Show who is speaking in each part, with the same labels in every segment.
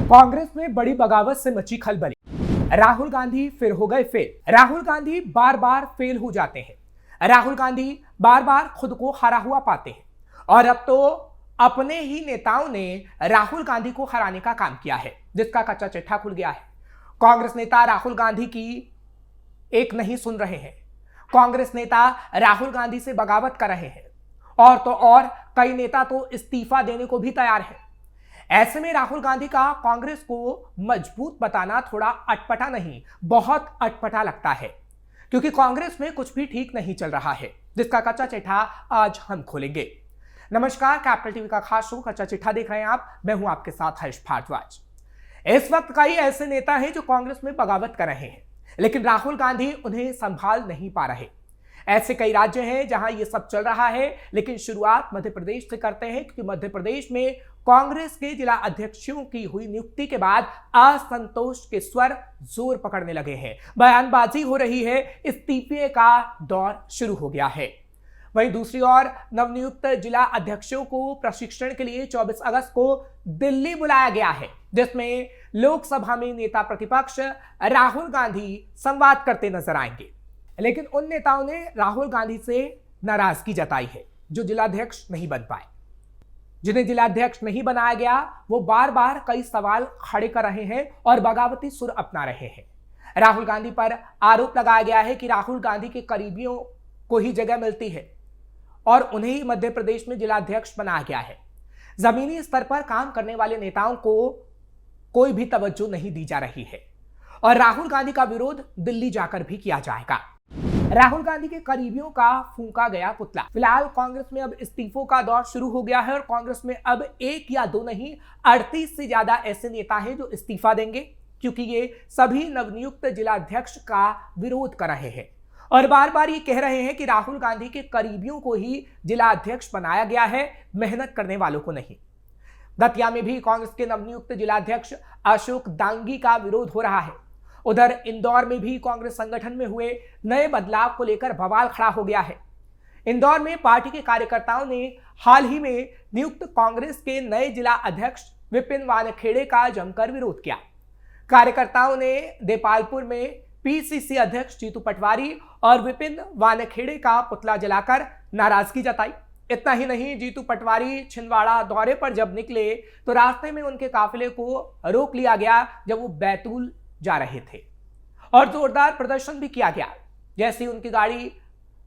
Speaker 1: कांग्रेस में बड़ी बगावत से मची खलबली। राहुल गांधी फिर हो गए फेल। राहुल गांधी बार बार फेल हो जाते हैं। राहुल गांधी बार बार खुद को हारा हुआ पाते हैं और अब तो अपने ही नेताओं ने राहुल गांधी को हराने का काम किया है, जिसका कच्चा चिट्ठा खुल गया है। कांग्रेस नेता राहुल गांधी की एक नहीं सुन रहे हैं। कांग्रेस नेता राहुल गांधी से बगावत कर रहे हैं और तो और कई नेता तो इस्तीफा देने को भी तैयार है। ऐसे में राहुल गांधी का कांग्रेस को मजबूत बताना थोड़ा अटपटा नहीं, बहुत अटपटा लगता है, क्योंकि कांग्रेस में कुछ भी ठीक नहीं चल रहा है, जिसका कच्चा चिट्ठा आज हम खोलेंगे। नमस्कार, कैपिटल टीवी का खास शो कच्चा चिट्ठा देख रहे हैं आप। मैं हूं आपके साथ हर्ष भारद्वाज। इस वक्त कई ऐसे नेता हैं जो कांग्रेस में बगावत कर रहे हैं, लेकिन राहुल गांधी उन्हें संभाल नहीं पा रहे। ऐसे कई राज्य हैं जहां ये सब चल रहा है, लेकिन शुरुआत मध्य प्रदेश से करते हैं, क्योंकि मध्य प्रदेश में कांग्रेस के जिला अध्यक्षों की हुई नियुक्ति के बाद असंतोष के स्वर जोर पकड़ने लगे हैं। बयानबाजी हो रही है, इस्तीफे का दौर शुरू हो गया है। वहीं दूसरी ओर नवनियुक्त जिला अध्यक्षों को प्रशिक्षण के लिए 24 अगस्त को दिल्ली बुलाया गया है, जिसमें लोकसभा में नेता प्रतिपक्ष राहुल गांधी संवाद करते नजर आएंगे। लेकिन उन नेताओं ने राहुल गांधी से नाराजगी जताई है जो जिलाध्यक्ष नहीं बन पाए। जिन्हें जिलाध्यक्ष नहीं बनाया गया वो बार बार कई सवाल खड़े कर रहे हैं और बगावती सुर अपना रहे हैं। राहुल गांधी पर आरोप लगाया गया है कि राहुल गांधी के करीबियों को ही जगह मिलती है और उन्हें ही मध्य प्रदेश में जिलाध्यक्ष बनाया गया है। जमीनी स्तर पर काम करने वाले नेताओं को कोई भी तवज्जो नहीं दी जा रही है और राहुल गांधी का विरोध दिल्ली जाकर भी किया जाएगा। राहुल गांधी के करीबियों का फूंका गया पुतला। फिलहाल कांग्रेस में अब इस्तीफों का दौर शुरू हो गया है और कांग्रेस में अब एक या दो नहीं 38 से ज्यादा ऐसे नेता हैं जो इस्तीफा देंगे, क्योंकि ये सभी नवनियुक्त जिलाध्यक्ष का विरोध कर रहे हैं और बार बार ये कह रहे हैं कि राहुल गांधी के करीबियों को ही जिलाध्यक्ष बनाया गया है, मेहनत करने वालों को नहीं। दतिया में भी कांग्रेस के नवनियुक्त जिलाध्यक्ष अशोक दांगी का विरोध हो रहा है। उधर इंदौर में भी कांग्रेस संगठन में हुए नए बदलाव को लेकर बवाल खड़ा हो गया है। इंदौर में पार्टी के कार्यकर्ताओं ने हाल ही में नियुक्त कांग्रेस के नए जिला अध्यक्ष विपिन वानखेड़े का जमकर विरोध किया। कार्यकर्ताओं ने देपालपुर में पीसीसी अध्यक्ष जीतू पटवारी और विपिन वानखेड़े का पुतला जलाकर नाराजगी जताई। इतना ही नहीं, जीतू पटवारी छिंदवाड़ा दौरे पर जब निकले तो रास्ते में उनके काफिले को रोक लिया गया जब वो बैतूल जा रहे थे और जोरदार प्रदर्शन भी किया गया। जैसे ही उनकी गाड़ी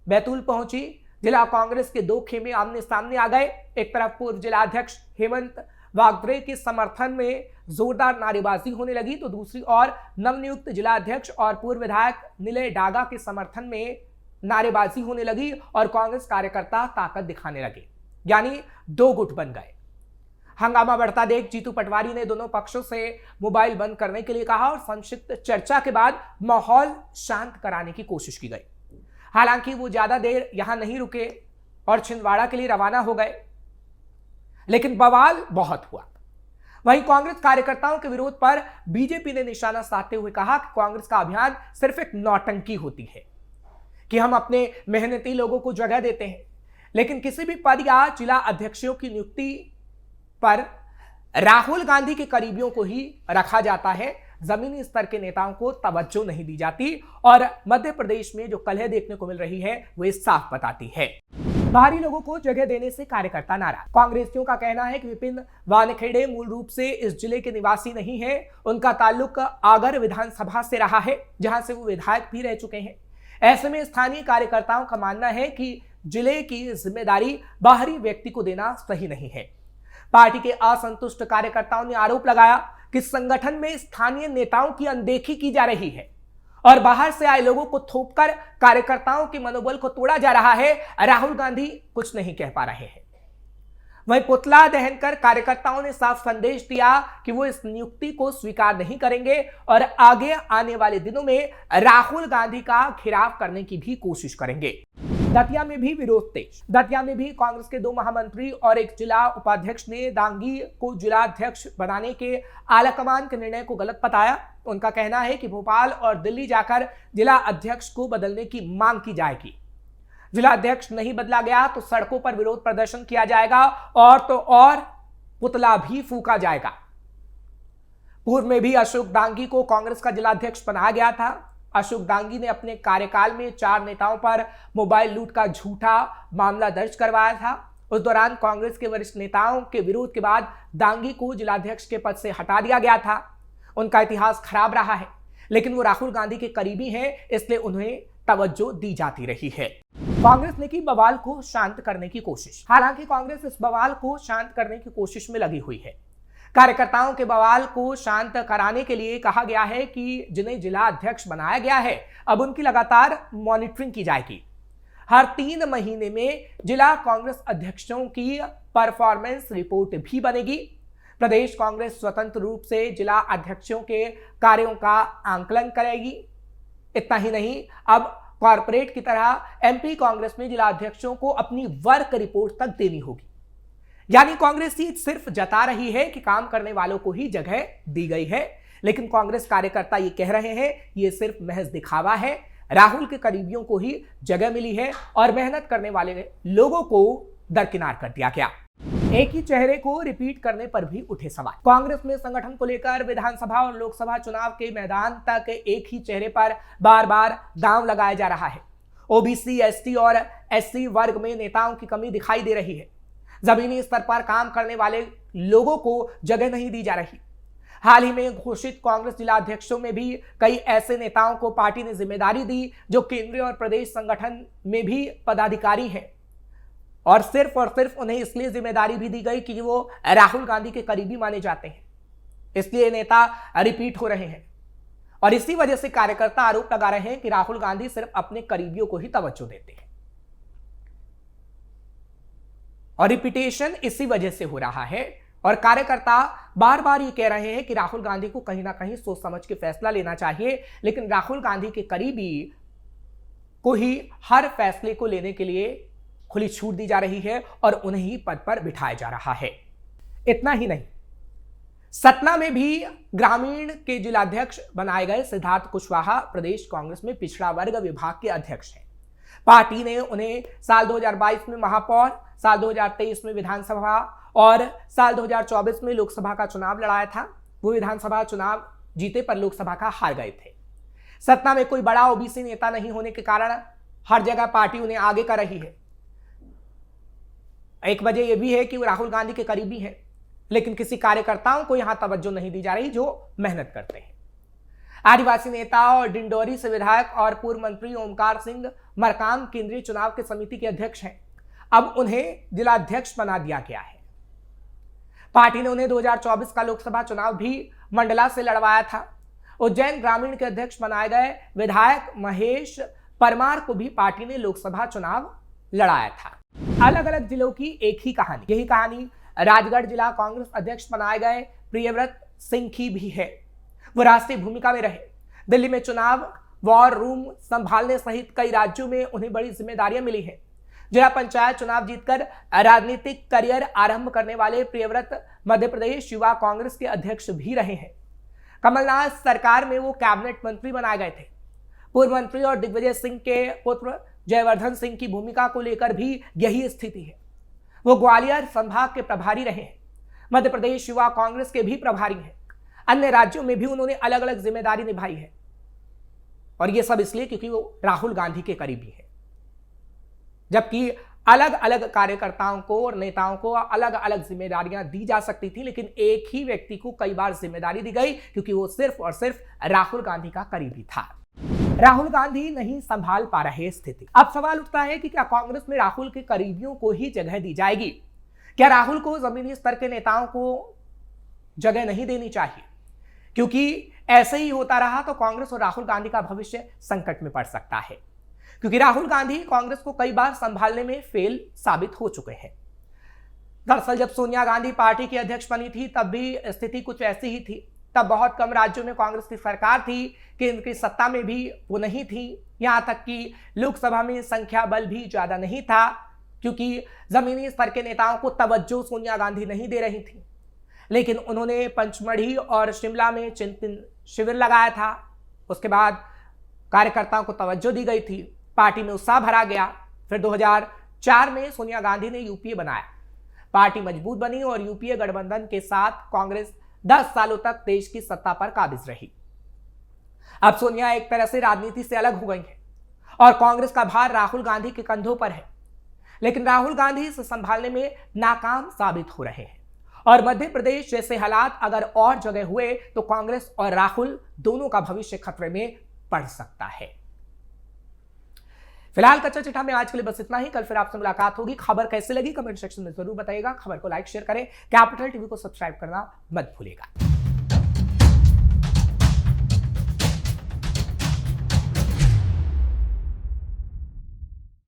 Speaker 1: बैतूल पहुंची, जिला कांग्रेस के दो खेमे आमने सामने आ गए। एक तरफ पूर्व जिलाध्यक्ष हेमंत वागदरे के समर्थन में जोरदार नारेबाजी होने लगी, तो दूसरी ओर नवनियुक्त जिलाध्यक्ष और पूर्व विधायक निलय डागा के समर्थन में नारेबाजी होने लगी और कांग्रेस कार्यकर्ता ताकत दिखाने लगे, यानी दो गुट बन गए। हंगामा बढ़ता देख जीतू पटवारी ने दोनों पक्षों से मोबाइल बंद करने के लिए कहा और संक्षिप्त चर्चा के बाद माहौल शांत कराने की कोशिश की गई। हालांकि वो ज्यादा देर यहां नहीं रुके और छिंदवाड़ा के लिए रवाना हो गए, लेकिन बवाल बहुत हुआ। वहीं कांग्रेस कार्यकर्ताओं के विरोध पर बीजेपी ने निशाना साधते हुए कहा कि कांग्रेस का अभियान सिर्फ एक नौटंकी होती है कि हम अपने मेहनती लोगों को जगह देते हैं, लेकिन किसी भी पद या जिला अध्यक्षों की नियुक्ति पर राहुल गांधी के करीबियों को ही रखा जाता है। जमीनी स्तर के नेताओं को तवज्जो नहीं दी जाती और मध्य प्रदेश में जो कलह देखने को मिल रही है वो ये साफ बताती है। बाहरी लोगों को जगह देने से कार्यकर्ता नाराज। कांग्रेसियों का कहना है कि विपिन वानखेड़े मूल रूप से इस जिले के निवासी नहीं है। उनका ताल्लुक आगर विधानसभा से रहा है, जहां से वो विधायक भी रह चुके हैं। ऐसे में स्थानीय कार्यकर्ताओं का मानना है कि जिले की जिम्मेदारी बाहरी व्यक्ति को देना सही नहीं है। पार्टी के असंतुष्ट कार्यकर्ताओं ने आरोप लगाया कि संगठन में स्थानीय नेताओं की अनदेखी की जा रही है और बाहर से आए लोगों को थोपकर कार्यकर्ताओं के मनोबल को तोड़ा जा रहा है। राहुल गांधी कुछ नहीं कह पा रहे हैं। वहीं पुतला दहन कर कार्यकर्ताओं ने साफ संदेश दिया कि वो इस नियुक्ति को स्वीकार नहीं करेंगे और आगे आने वाले दिनों में राहुल गांधी का घेराव करने की भी कोशिश करेंगे। दतिया में भी विरोध तेज। दतिया में भी कांग्रेस के दो महामंत्री और एक जिला उपाध्यक्ष ने दांगी को जिलाध्यक्ष बनाने के आलाकमान के निर्णय को गलत बताया। उनका कहना है कि भोपाल और दिल्ली जाकर जिला अध्यक्ष को बदलने की मांग की जाएगी। जिलाध्यक्ष नहीं बदला गया तो सड़कों पर विरोध प्रदर्शन किया जाएगा और तो और पुतला भी फूंका जाएगा। पूर्व में भी अशोक डांगी को कांग्रेस का जिलाध्यक्ष बनाया गया था। अशोक डांगी ने अपने कार्यकाल में 4 नेताओं पर मोबाइल लूट का झूठा मामला दर्ज करवाया था। उस दौरान कांग्रेस के वरिष्ठ नेताओं के विरोध के बाद डांगी को जिलाध्यक्ष के पद से हटा दिया गया था। उनका इतिहास खराब रहा है, लेकिन वो राहुल गांधी के करीबी हैं, इसलिए उन्हें तवज्जो दी जाती रही है। कांग्रेस ने की बवाल को शांत करने की कोशिश। हालांकि कांग्रेस इस बवाल को शांत करने की कोशिश में लगी हुई है। कार्यकर्ताओं के बवाल को शांत कराने के लिए कहा गया है कि जिन्हें जिला अध्यक्ष बनाया गया है, अब उनकी लगातार मॉनिटरिंग की जाएगी। हर 3 महीने में जिला कांग्रेस अध्यक्षों की परफॉर्मेंस रिपोर्ट भी बनेगी। प्रदेश कांग्रेस स्वतंत्र रूप से जिला अध्यक्षों के कार्यों का आंकलन करेगी। इतना ही नहीं, अब कॉर्पोरेट की तरह एमपी कांग्रेस में जिला अध्यक्षों को अपनी वर्क रिपोर्ट तक देनी होगी। यानी कांग्रेस ही सिर्फ जता रही है कि काम करने वालों को ही जगह दी गई है, लेकिन कांग्रेस कार्यकर्ता ये कह रहे हैं ये सिर्फ महज दिखावा है। राहुल के करीबियों को ही जगह मिली है और मेहनत करने वाले लोगों को दरकिनार कर दिया गया। एक ही चेहरे को रिपीट करने पर भी उठे सवाल। कांग्रेस में संगठन को लेकर विधानसभा और लोकसभा चुनाव के मैदान तक एक ही चेहरे पर बार बार दांव लगाया जा रहा है। ओबीसी, एसटी और एससी वर्ग में नेताओं की कमी दिखाई दे रही है। जमीनी स्तर पर काम करने वाले लोगों को जगह नहीं दी जा रही। हाल ही में घोषित कांग्रेस जिला अध्यक्षों में भी कई ऐसे नेताओं को पार्टी ने जिम्मेदारी दी जो केंद्रीय और प्रदेश संगठन में भी पदाधिकारी हैं, और सिर्फ उन्हें इसलिए जिम्मेदारी भी दी गई कि वो राहुल गांधी के करीबी माने जाते हैं, इसलिए नेता रिपीट हो रहे हैं। और इसी वजह से कार्यकर्ता आरोप लगा रहे हैं कि राहुल गांधी सिर्फ अपने करीबियों को ही तवज्जो देते हैं, और रिपीटेशन इसी वजह से हो रहा है। और कार्यकर्ता बार बार ये कह रहे हैं कि राहुल गांधी को कहीं ना कहीं सोच समझ के फैसला लेना चाहिए, लेकिन राहुल गांधी के करीबी को ही हर फैसले को लेने के लिए खुली छूट दी जा रही है और उन्हें ही पद पर बिठाया जा रहा है। इतना ही नहीं, सतना में भी ग्रामीण के जिलाध्यक्ष बनाए गए सिद्धार्थ कुशवाहा प्रदेश कांग्रेस में पिछड़ा वर्ग विभाग के अध्यक्ष हैं। पार्टी ने उन्हें साल 2022 में महापौर, साल 2023 में विधानसभा और साल 2024 में लोकसभा का चुनाव लड़ाया था। वो विधानसभा चुनाव जीते पर लोकसभा का हार गए थे। सतना में कोई बड़ा ओबीसी नेता नहीं होने के कारण हर जगह पार्टी उन्हें आगे कर रही है। एक वजह यह भी है कि वो राहुल गांधी के करीबी हैं, लेकिन किसी कार्यकर्ताओं को यहां तवज्जो नहीं दी जा रही जो मेहनत करते हैं। आदिवासी नेता और डिंडोरी से विधायक और पूर्व मंत्री ओमकार सिंह मरकाम केंद्रीय चुनाव की समिति के अध्यक्ष हैं। अब उन्हें जिलाध्यक्ष बना दिया गया है। पार्टी ने उन्हें 2024 का लोकसभा चुनाव भी मंडला से लड़वाया था। उज्जैन ग्रामीण के अध्यक्ष बनाए गए विधायक महेश परमार को भी पार्टी ने लोकसभा चुनाव लड़ाया था। अलग अलग जिलों की एक ही कहानी। यही कहानी राजगढ़ जिला कांग्रेस अध्यक्ष बनाए गए प्रियव्रत सिंह की भी है। वो राष्ट्रीय भूमिका में रहे। दिल्ली में चुनाव वॉर रूम संभालने सहित कई राज्यों में उन्हें बड़ी जिम्मेदारियां मिली हैं। जिला पंचायत चुनाव जीतकर राजनीतिक करियर आरंभ करने वाले प्रियव्रत मध्य प्रदेश युवा कांग्रेस के अध्यक्ष भी रहे हैं। कमलनाथ सरकार में वो कैबिनेट मंत्री बनाए गए थे। पूर्व मंत्री और दिग्विजय सिंह के पुत्र जयवर्धन सिंह की भूमिका को लेकर भी यही स्थिति है। वो ग्वालियर संभाग के प्रभारी रहे हैं। मध्य प्रदेश युवा कांग्रेस के भी प्रभारी हैं। अन्य राज्यों में भी उन्होंने अलग अलग जिम्मेदारी निभाई है, और ये सब इसलिए क्योंकि वो राहुल गांधी के करीबी है। जबकि अलग अलग कार्यकर्ताओं को और नेताओं को अलग अलग जिम्मेदारियां दी जा सकती थी, लेकिन एक ही व्यक्ति को कई बार जिम्मेदारी दी गई क्योंकि वो सिर्फ और सिर्फ राहुल गांधी का करीबी था। राहुल गांधी नहीं संभाल पा रहे स्थिति। अब सवाल उठता है कि क्या कांग्रेस में राहुल के करीबियों को ही जगह दी जाएगी? क्या राहुल को जमीनी स्तर के नेताओं को जगह नहीं देनी चाहिए? क्योंकि ऐसे ही होता रहा तो कांग्रेस और राहुल गांधी का भविष्य संकट में पड़ सकता है, क्योंकि राहुल गांधी कांग्रेस को कई बार संभालने में फेल साबित हो चुके हैं। दरअसल जब सोनिया गांधी पार्टी की अध्यक्ष बनी थी तब भी स्थिति कुछ ऐसी ही थी। तब बहुत कम राज्यों में कांग्रेस की सरकार थी, केंद्र की सत्ता में भी वो नहीं थी। यहां तक कि लोकसभा में संख्या बल भी ज्यादा नहीं था, क्योंकि जमीनी स्तर के नेताओं को तवज्जो सोनिया गांधी नहीं दे रही थी। लेकिन उन्होंने पंचमढ़ी और शिमला में चिंतन शिविर लगाया था। उसके बाद कार्यकर्ताओं को तवज्जो दी गई थी, पार्टी में उत्साह भरा गया। फिर 2004 में सोनिया गांधी ने यूपीए बनाया, पार्टी मजबूत बनी और यूपीए गठबंधन के साथ कांग्रेस 10 सालों तक देश की सत्ता पर काबिज रही। अब सोनिया एक तरह से राजनीति से अलग हो गई है और कांग्रेस का भार राहुल गांधी के कंधों पर है, लेकिन राहुल गांधी इसे संभालने में नाकाम साबित हो रहे हैं और मध्य प्रदेश जैसे हालात अगर और जगह हुए तो कांग्रेस और राहुल दोनों का भविष्य खतरे में पड़ सकता है। फिलहाल कच्चा चिट्ठा में आज के लिए बस इतना ही। कल फिर आपसे मुलाकात होगी। खबर कैसे लगी कमेंट सेक्शन में जरूर बताइएगा। खबर को लाइक शेयर करें। कैपिटल टीवी को सब्सक्राइब करना मत भूलिएगा।